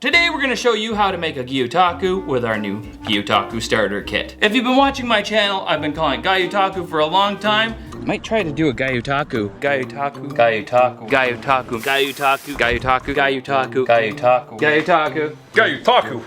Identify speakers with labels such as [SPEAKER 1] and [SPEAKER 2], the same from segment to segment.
[SPEAKER 1] Today we're gonna show you how to make a Gyotaku with our new Gyotaku starter kit. If you've been watching my channel, I've been calling it Gyotaku for a long time. I might try to do a Gyotaku. Gyotaku. Gyotaku. Gyotaku. Gyotaku. Gyotaku. Gyotaku. Gyotaku. Gyotaku.
[SPEAKER 2] Gyotaku.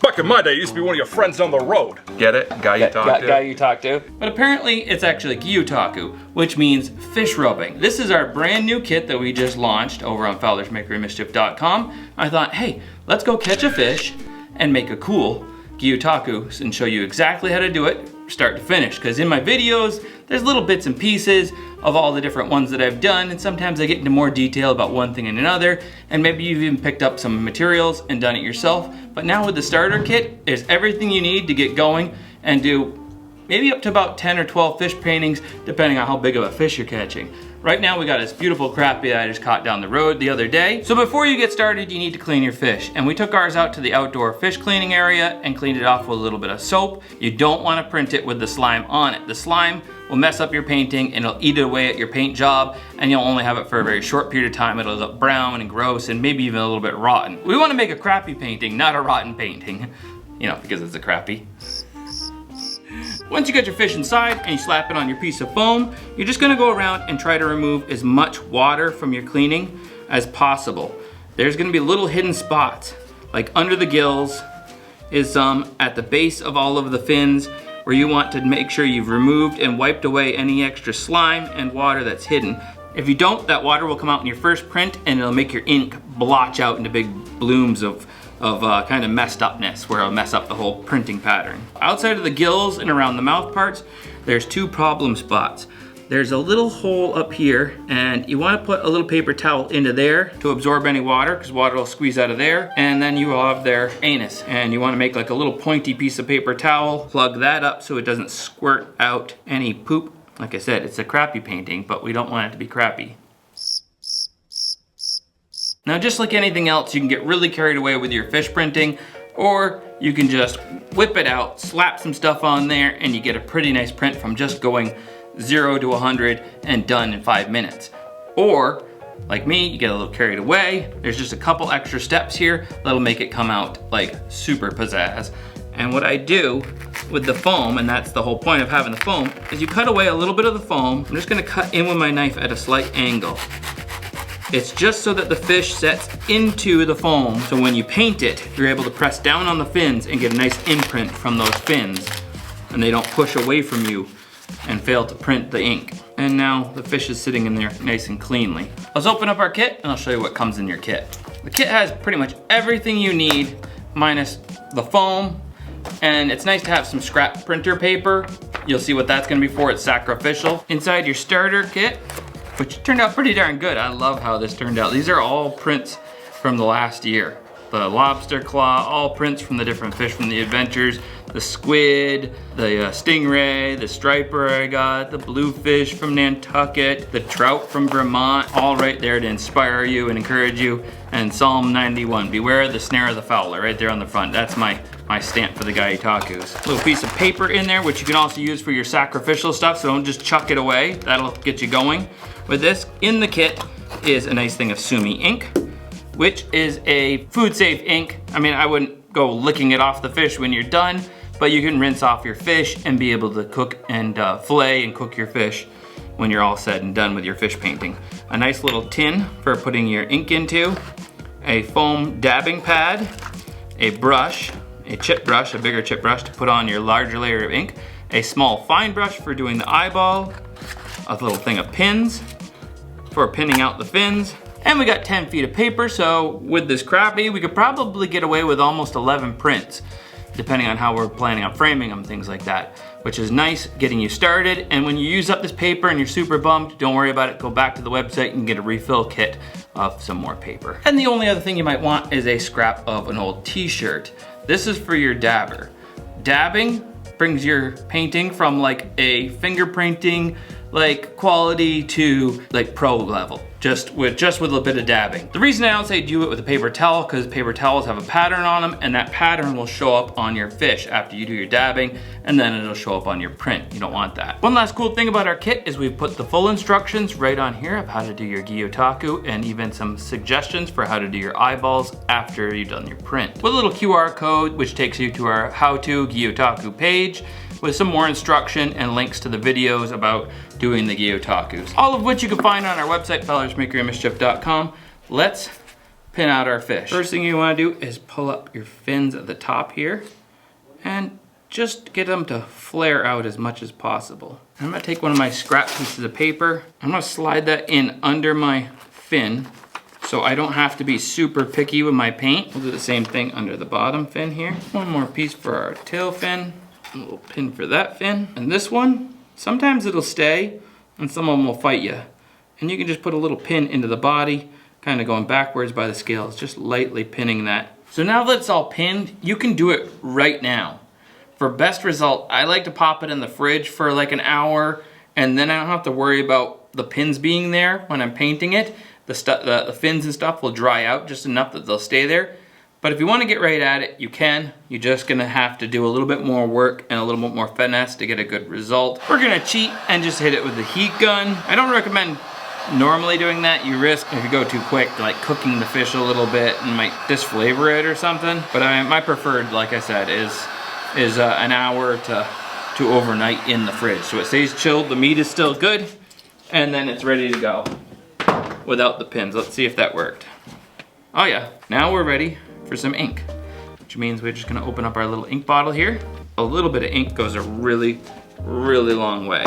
[SPEAKER 2] Back in my day, it used to be one of your friends down the road. Get it? Guy you talk to?
[SPEAKER 1] Guy you talk to. But apparently it's actually Gyotaku, which means fish rubbing. This is our brand new kit that we just launched over on FowlersMakeryMischief.com. I thought, hey, let's go catch a fish and make a cool Gyotaku and show you exactly how to do it start to finish. Because in my videos, there's little bits and pieces of all the different ones that I've done, and sometimes I get into more detail about one thing and another, and maybe you've even picked up some materials and done it yourself. But now with the starter kit, there's everything you need to get going and do maybe up to about 10 or 12 fish paintings, depending on how big of a fish you're catching. Right now we got this beautiful crappie that I just caught down the road the other day. So before you get started, you need to clean your fish. And we took ours out to the outdoor fish cleaning area and cleaned it off with a little bit of soap. You don't want to print it with the slime on it. The slime will mess up your painting and it'll eat it away at your paint job, and you'll only have it for a very short period of time. It'll look brown and gross and maybe even a little bit rotten. We want to make a crappy painting, not a rotten painting. You know, because it's a crappie. Once you get your fish inside and you slap it on your piece of foam, you're just gonna go around and try to remove as much water from your cleaning as possible. There's gonna be little hidden spots, like under the gills is some, at the base of all of the fins, where you want to make sure you've removed and wiped away any extra slime and water that's hidden. If you don't, that water will come out in your first print and it'll make your ink blotch out into big blooms of kind of messed upness, where it'll mess up the whole printing pattern. Outside of the gills and around the mouth parts, there's two problem spots. There's a little hole up here, and you want to put a little paper towel into there to absorb any water, because water will squeeze out of there. And then you will have their anus, and you want to make like a little pointy piece of paper towel, plug that up so it doesn't squirt out any poop. Like I said, it's a crappy painting, but we don't want it to be crappy. Now, just like anything else, you can get really carried away with your fish printing, or you can just whip it out, slap some stuff on there, and you get a pretty nice print from just going 0 to 100 and done in 5 minutes. Or, like me, you get a little carried away. There's just a couple extra steps here that'll make it come out like super pizzazz. And what I do with the foam, and that's the whole point of having the foam, is you cut away a little bit of the foam. I'm just gonna cut in with my knife at a slight angle. It's just so that the fish sets into the foam, so when you paint it, you're able to press down on the fins and get a nice imprint from those fins, and they don't push away from you and fail to print the ink. And now the fish is sitting in there nice and cleanly. Let's open up our kit and I'll show you what comes in your kit. The kit has pretty much everything you need minus the foam, and it's nice to have some scrap printer paper. You'll see what that's gonna be for, it's sacrificial. Inside your starter kit, which turned out pretty darn good. I love how this turned out. These are all prints from the last year. The lobster claw, all prints from the different fish from the adventures. The squid, the stingray, the striper I got, the bluefish from Nantucket, the trout from Vermont, all right there to inspire you and encourage you. And Psalm 91, beware the snare of the fowler, right there on the front. That's my stamp for the Gyotakus. Little piece of paper in there, which you can also use for your sacrificial stuff, so don't just chuck it away. That'll get you going. With this, in the kit is a nice thing of Sumi ink, which is a food safe ink. I mean, I wouldn't go licking it off the fish when you're done, but you can rinse off your fish and be able to cook and fillet and cook your fish when you're all said and done with your fish painting. A nice little tin for putting your ink into, a foam dabbing pad, a brush, a chip brush, a bigger chip brush to put on your larger layer of ink, a small fine brush for doing the eyeball, a little thing of pins for pinning out the fins, and we got 10 feet of paper, so with this crappie, we could probably get away with almost 11 prints, depending on how we're planning on framing them, things like that, which is nice getting you started. And when you use up this paper and you're super bummed, don't worry about it, go back to the website and get a refill kit of some more paper. And the only other thing you might want is a scrap of an old t-shirt. This is for your dabber. Dabbing brings your painting from like a fingerprinting like quality to like pro level. just with a little bit of dabbing. The reason I don't say do it with a paper towel, because paper towels have a pattern on them, and that pattern will show up on your fish after you do your dabbing, and then it'll show up on your print. You don't want that. One last cool thing about our kit is we've put the full instructions right on here of how to do your Gyotaku, and even some suggestions for how to do your eyeballs after you've done your print. With a little QR code, which takes you to our how-to Gyotaku page, with some more instruction and links to the videos about doing the Gyotakus. All of which you can find on our website, FowlersMakeYourImage.com. Let's pin out our fish. First thing you wanna do is pull up your fins at the top here and just get them to flare out as much as possible. I'm gonna take one of my scrap pieces of paper. I'm gonna slide that in under my fin so I don't have to be super picky with my paint. We'll do the same thing under the bottom fin here. One more piece for our tail fin. A little pin for that fin. And this one, sometimes it'll stay and some of them will fight you. And you can just put a little pin into the body, kind of going backwards by the scales, just lightly pinning that. So now that it's all pinned, you can do it right now. For best result, I like to pop it in the fridge for like an hour, and then I don't have to worry about the pins being there when I'm painting it. The fins and stuff will dry out just enough that they'll stay there. But if you want to get right at it, you can. You're just gonna have to do a little bit more work and a little bit more finesse to get a good result. We're gonna cheat and just hit it with the heat gun. I don't recommend normally doing that. You risk, if you go too quick, like cooking the fish a little bit and might disflavor it or something. But my preferred, like I said, is an hour to overnight in the fridge. So it stays chilled, the meat is still good, and then it's ready to go without the pins. Let's see if that worked. Oh yeah, now we're ready for some ink, which means we're just gonna open up our little ink bottle here. A little bit of ink goes a really, really long way.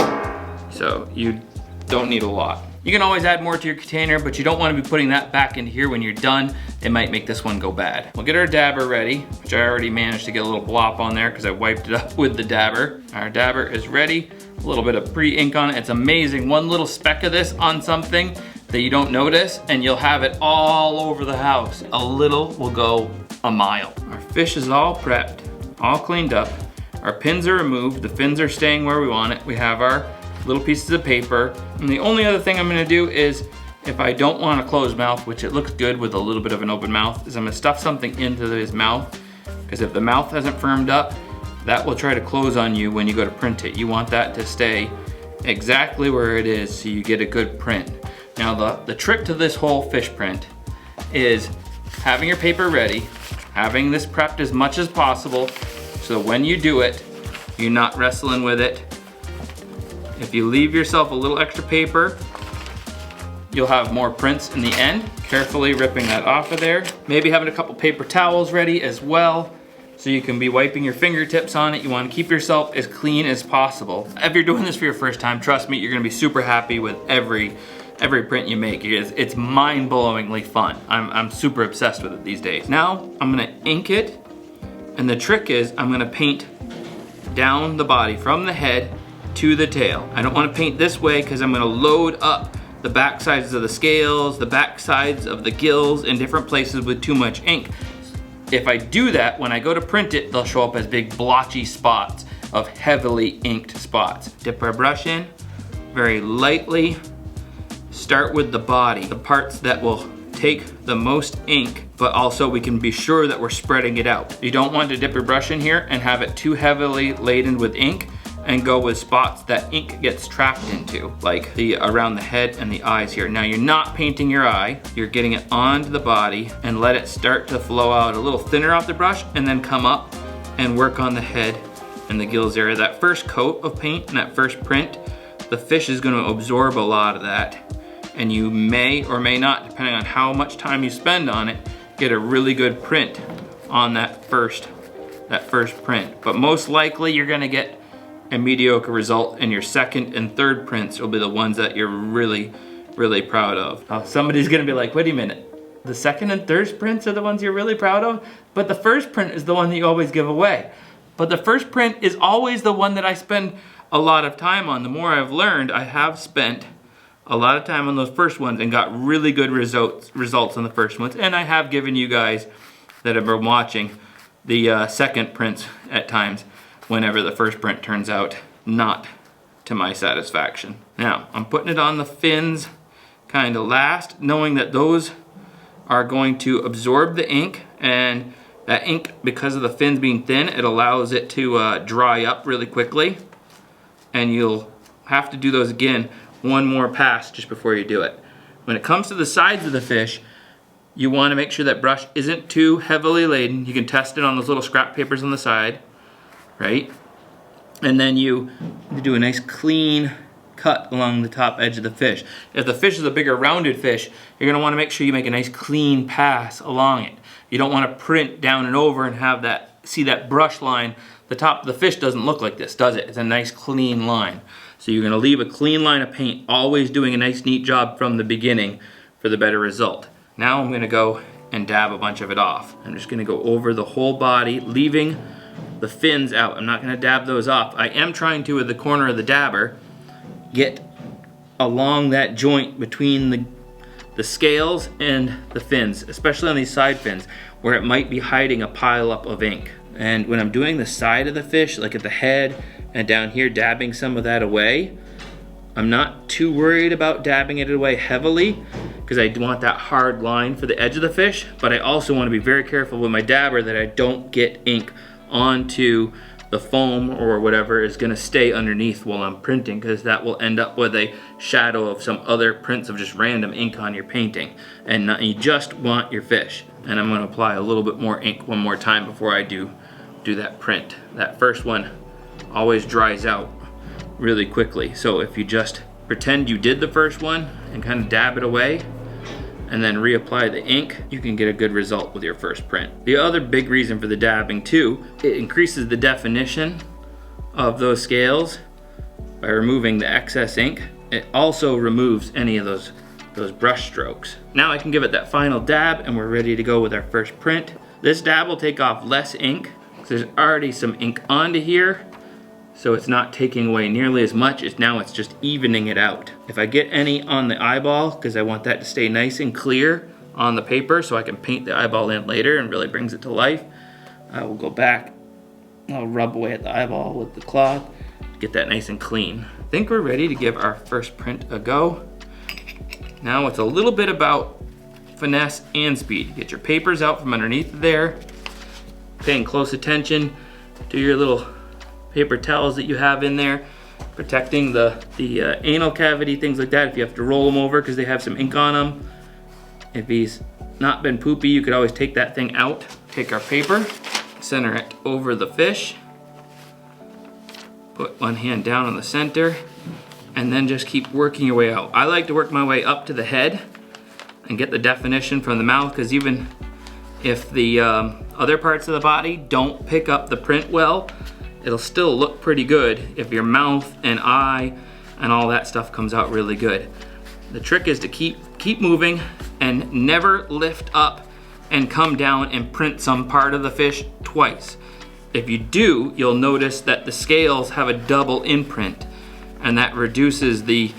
[SPEAKER 1] So you don't need a lot. You can always add more to your container, but you don't wanna be putting that back into here when you're done. It might make this one go bad. We'll get our dabber ready, which I already managed to get a little blop on there because I wiped it up with the dabber. Our dabber is ready. A little bit of pre-ink on it. It's amazing. One little speck of this on something that you don't notice, and you'll have it all over the house. A little will go a mile. Our fish is all prepped, all cleaned up. Our pins are removed, the fins are staying where we want it. We have our little pieces of paper. And the only other thing I'm gonna do is, if I don't want a closed mouth, which it looks good with a little bit of an open mouth, is I'm gonna stuff something into his mouth, because if the mouth hasn't firmed up, that will try to close on you when you go to print it. You want that to stay exactly where it is so you get a good print. Now the trick to this whole fish print is having your paper ready, having this prepped as much as possible, so when you do it, you're not wrestling with it. If you leave yourself a little extra paper, you'll have more prints in the end. Carefully ripping that off of there. Maybe having a couple paper towels ready as well, so you can be wiping your fingertips on it. You want to keep yourself as clean as possible. If you're doing this for your first time, trust me, you're gonna be super happy with every print you make. It's mind-blowingly fun. I'm super obsessed with it these days. Now, I'm gonna ink it, and the trick is I'm gonna paint down the body from the head to the tail. I don't wanna paint this way because I'm gonna load up the back sides of the scales, the back sides of the gills in different places with too much ink. If I do that, when I go to print it, they'll show up as big blotchy spots of heavily inked spots. Dip our brush in very lightly. Start with the body, the parts that will take the most ink, but also we can be sure that we're spreading it out. You don't want to dip your brush in here and have it too heavily laden with ink and go with spots that ink gets trapped into, like around the head and the eyes here. Now you're not painting your eye, you're getting it onto the body and let it start to flow out a little thinner off the brush and then come up and work on the head and the gills area. That first coat of paint and that first print, the fish is gonna absorb a lot of that. And you may or may not, depending on how much time you spend on it, get a really good print on that first print. But most likely you're gonna get a mediocre result, and your second and third prints will be the ones that you're really, really proud of. Somebody's gonna be like, wait a minute, the second and third prints are the ones you're really proud of? But the first print is the one that you always give away. But the first print is always the one that I spend a lot of time on. The more I've learned, I have spent a lot of time on those first ones and got really good results on the first ones. And I have given you guys that have been watching the second prints at times whenever the first print turns out not to my satisfaction. Now, I'm putting it on the fins kind of last, knowing that those are going to absorb the ink, and that ink, because of the fins being thin, it allows it to dry up really quickly. And you'll have to do those again one more pass just before you do it. When it comes to the sides of the fish, you want to make sure that brush isn't too heavily laden. You can test it on those little scrap papers on the side, right? And then you do a nice clean cut along the top edge of the fish. If the fish is a bigger rounded fish, you're going to want to make sure you make a nice clean pass along it. You don't want to print down and over and have that, see that brush line. The top of the fish doesn't look like this, does it? It's a nice clean line. So you're going to leave a clean line of paint, always doing a nice neat job from the beginning for the better result. Now I'm going to go and dab a bunch of it off. I'm just going to go over the whole body, leaving the fins out. I'm not going to dab those off. I am trying to, with the corner of the dabber, get along that joint between the scales and the fins, especially on these side fins, where it might be hiding a pile up of ink. And when I'm doing the side of the fish, like at the head and down here, dabbing some of that away, I'm not too worried about dabbing it away heavily, because I want that hard line for the edge of the fish, but I also want to be very careful with my dabber that I don't get ink onto the foam or whatever is going to stay underneath while I'm printing, because that will end up with a shadow of some other prints of just random ink on your painting. And you just want your fish. And I'm going to apply a little bit more ink one more time before I do that print. That first one always dries out really quickly. So if you just pretend you did the first one and kind of dab it away and then reapply the ink, you can get a good result with your first print. The other big reason for the dabbing too, it increases the definition of those scales by removing the excess ink. It also removes any of those brush strokes. Now I can give it that final dab and we're ready to go with our first print. This dab will take off less ink because there's already some ink onto here. So it's not taking away nearly as much, now it's just evening it out. If I get any on the eyeball, because I want that to stay nice and clear on the paper so I can paint the eyeball in later and really brings it to life, I will go back, I'll rub away at the eyeball with the cloth, get that nice and clean. I think we're ready to give our first print a go. Now it's a little bit about finesse and speed. Get your papers out from underneath there, paying close attention to your little paper towels that you have in there, protecting the anal cavity, things like that, if you have to roll them over because they have some ink on them. If he's not been poopy, you could always take that thing out. Take our paper, center it over the fish, put one hand down on the center, and then just keep working your way out. I like to work my way up to the head and get the definition from the mouth, because even if the other parts of the body don't pick up the print well, it'll still look pretty good if your mouth and eye and all that stuff comes out really good. The trick is to keep moving and never lift up and come down and print some part of the fish twice. If you do, you'll notice that the scales have a double imprint, and that reduces the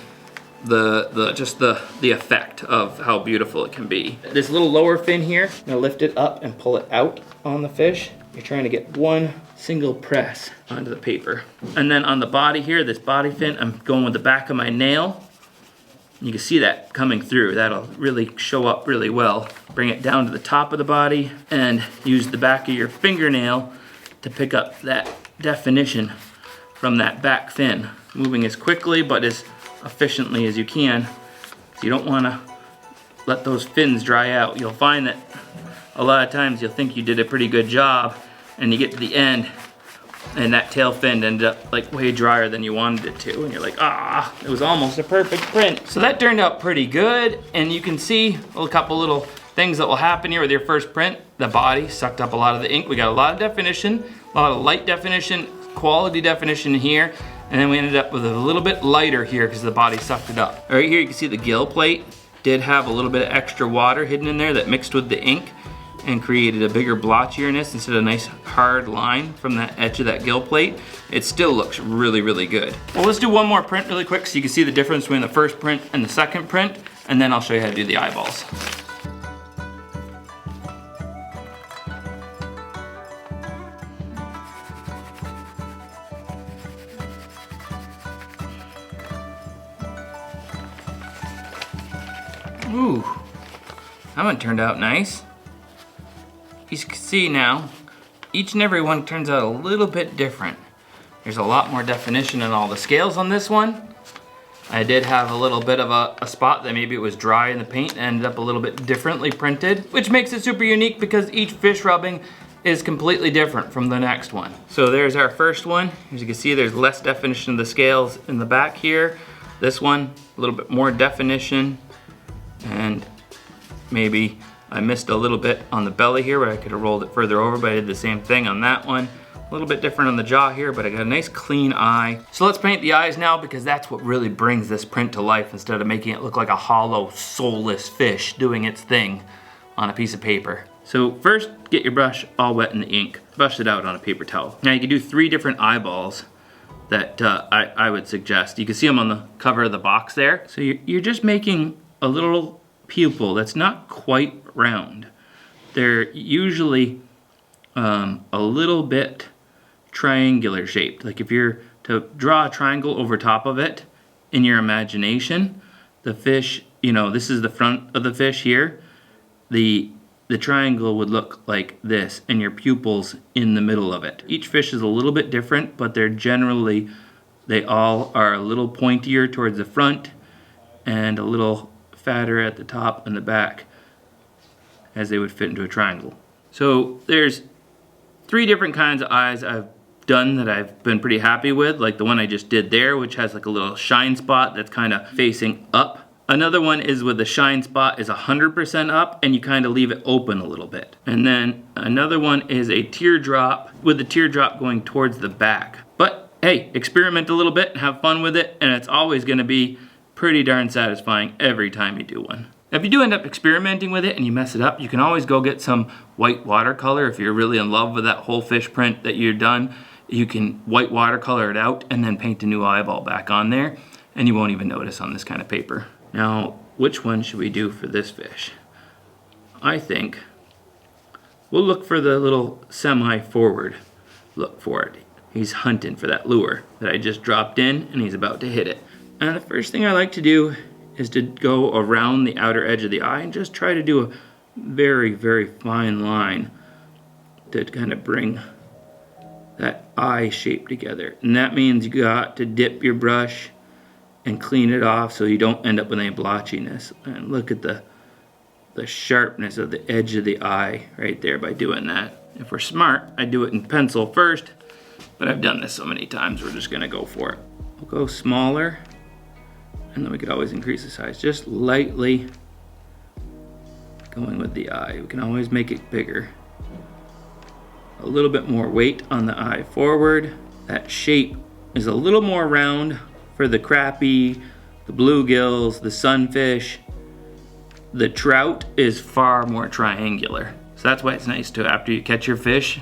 [SPEAKER 1] effect of how beautiful it can be. This little lower fin here, I'm gonna lift it up and pull it out on the fish. You're trying to get one single press onto the paper. And then on the body here, this body fin, I'm going with the back of my nail. You can see that coming through. That'll really show up really well. Bring it down to the top of the body and use the back of your fingernail to pick up that definition from that back fin. Moving as quickly but as efficiently as you can. So you don't want to let those fins dry out. You'll find that a lot of times you'll think you did a pretty good job, and you get to the end and that tail fin ended up like way drier than you wanted it to, and you're like, ah, it was almost a perfect print. So that turned out pretty good, and you can see a couple little things that will happen here with your first print. The body sucked up a lot of the ink. We got a lot of definition, a lot of light definition, quality definition here, and then we ended up with a little bit lighter here because the body sucked it up. Right here you can see the gill plate did have a little bit of extra water hidden in there that mixed with the ink and created a bigger blotchiness instead of a nice hard line from that edge of that gill plate. It still looks really, really good. Well, let's do one more print really quick so you can see the difference between the first print and the second print, and then I'll show you how to do the eyeballs. Ooh, that one turned out nice. You can see now, each and every one turns out a little bit different. There's a lot more definition in all the scales on this one. I did have a little bit of a spot that maybe it was dry in the paint and ended up a little bit differently printed, which makes it super unique because each fish rubbing is completely different from the next one. So there's our first one. As you can see, there's less definition of the scales in the back here. This one, a little bit more definition, and maybe I missed a little bit on the belly here where I could have rolled it further over, but I did the same thing on that one. A little bit different on the jaw here, but I got a nice clean eye. So let's paint the eyes now because that's what really brings this print to life instead of making it look like a hollow, soulless fish doing its thing on a piece of paper. So first, get your brush all wet in the ink. Brush it out on a paper towel. Now you can do 3 different eyeballs that I would suggest. You can see them on the cover of the box there. So you're just making a little pupil that's not quite round. They're usually a little bit triangular shaped. Like if you're to draw a triangle over top of it in your imagination, the fish, you know, this is the front of the fish here. The triangle would look like this and your pupils in the middle of it. Each fish is a little bit different, but they're generally, they all are a little pointier towards the front and a little fatter at the top and the back as they would fit into a triangle. So there's 3 different kinds of eyes I've done that I've been pretty happy with, like the one I just did there, which has like a little shine spot that's kind of facing up. Another one is with the shine spot is 100% up and you kind of leave it open a little bit. And then another one is a teardrop with the teardrop going towards the back. But hey, experiment a little bit and have fun with it, and it's always going to be pretty darn satisfying every time you do one. If you do end up experimenting with it and you mess it up, you can always go get some white watercolor. If you're really in love with that whole fish print that you're done, you can white watercolor it out and then paint a new eyeball back on there, and you won't even notice on this kind of paper. Now, which one should we do for this fish? I think we'll look for the little semi-forward look for it. He's hunting for that lure that I just dropped in and he's about to hit it. And the first thing I like to do is to go around the outer edge of the eye and just try to do a very, very fine line to kind of bring that eye shape together. And that means you got to dip your brush and clean it off so you don't end up with any blotchiness. And look at the sharpness of the edge of the eye right there by doing that. If we're smart, I do it in pencil first, but I've done this so many times we're just gonna go for it. We'll go smaller, and then we could always increase the size, just lightly going with the eye. We can always make it bigger. A little bit more weight on the eye forward. That shape is a little more round for the crappie, the bluegills, the sunfish. The trout is far more triangular. So that's why it's nice to, after you catch your fish,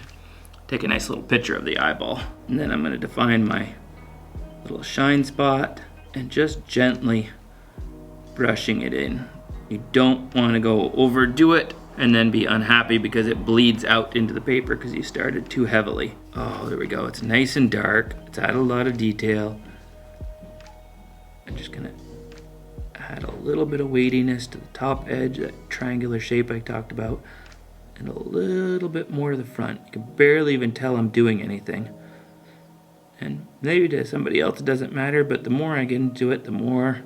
[SPEAKER 1] take a nice little picture of the eyeball. And then I'm gonna define my little shine spot and just gently brushing it in. You don't wanna go overdo it and then be unhappy because it bleeds out into the paper because you started too heavily. Oh, there we go. It's nice and dark. It's added a lot of detail. I'm just gonna add a little bit of weightiness to the top edge, that triangular shape I talked about, and a little bit more to the front. You can barely even tell I'm doing anything. And maybe to somebody else it doesn't matter, but the more I get into it, the more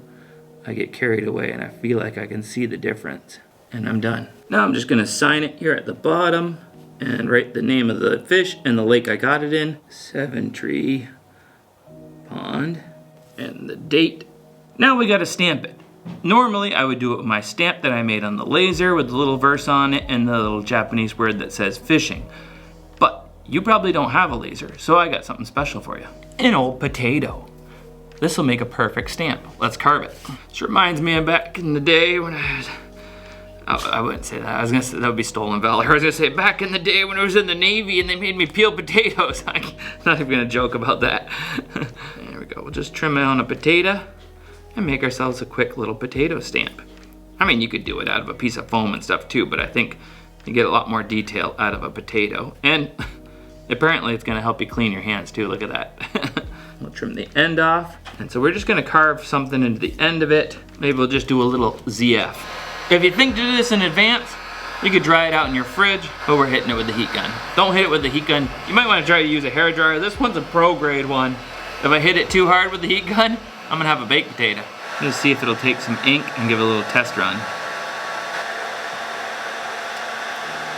[SPEAKER 1] I get carried away and I feel like I can see the difference. And I'm done. Now I'm just gonna sign it here at the bottom and write the name of the fish and the lake I got it in, Seven Tree Pond, and the date. Now we gotta stamp it. Normally I would do it with my stamp that I made on the laser with the little verse on it and the little Japanese word that says fishing. But you probably don't have a laser, so I got something special for you. An old potato. This will make a perfect stamp. Let's carve it. This reminds me of back in the day when I wouldn't say that. I was gonna say that would be stolen valor. I was gonna say back in the day when I was in the Navy and they made me peel potatoes. I'm not even gonna joke about that. There we go. We'll just trim it on a potato and make ourselves a quick little potato stamp. I mean, you could do it out of a piece of foam and stuff too, but I think you get a lot more detail out of a potato. And apparently it's gonna help you clean your hands too. Look at that. We'll trim the end off. And so we're just gonna carve something into the end of it. Maybe we'll just do a little ZF. If you think to do this in advance, you could dry it out in your fridge, but we're hitting it with the heat gun. Don't hit it with the heat gun. You might want to try to use a hair dryer. This one's a pro grade one. If I hit it too hard with the heat gun, I'm gonna have a baked potato. I'm gonna see if it'll take some ink and give it a little test run.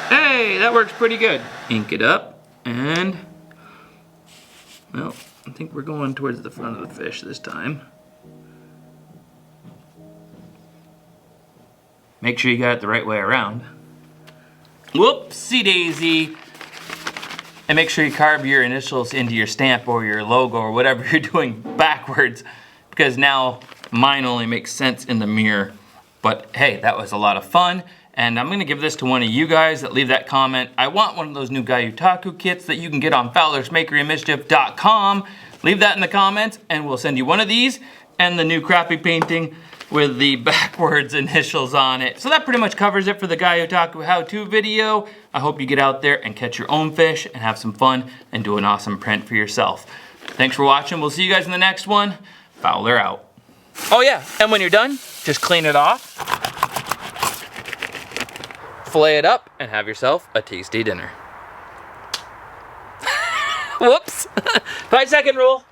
[SPEAKER 1] Hey, that works pretty good. Ink it up, and, well, I think we're going towards the front of the fish this time. Make sure you got it the right way around. Whoopsie daisy. And make sure you carve your initials into your stamp or your logo or whatever you're doing backwards, because now mine only makes sense in the mirror. But hey, that was a lot of fun. And I'm gonna give this to one of you guys that leave that comment. I want one of those new Gyotaku kits that you can get on fowlersmakeryandmischief.com. Leave that in the comments and we'll send you one of these and the new crappy painting with the backwards initials on it. So that pretty much covers it for the Gyotaku how-to video. I hope you get out there and catch your own fish and have some fun and do an awesome print for yourself. Thanks for watching. We'll see you guys in the next one. Fowler out. Oh yeah, and when you're done, just clean it off, fillet it up, and have yourself a tasty dinner. Whoops. 5-second rule.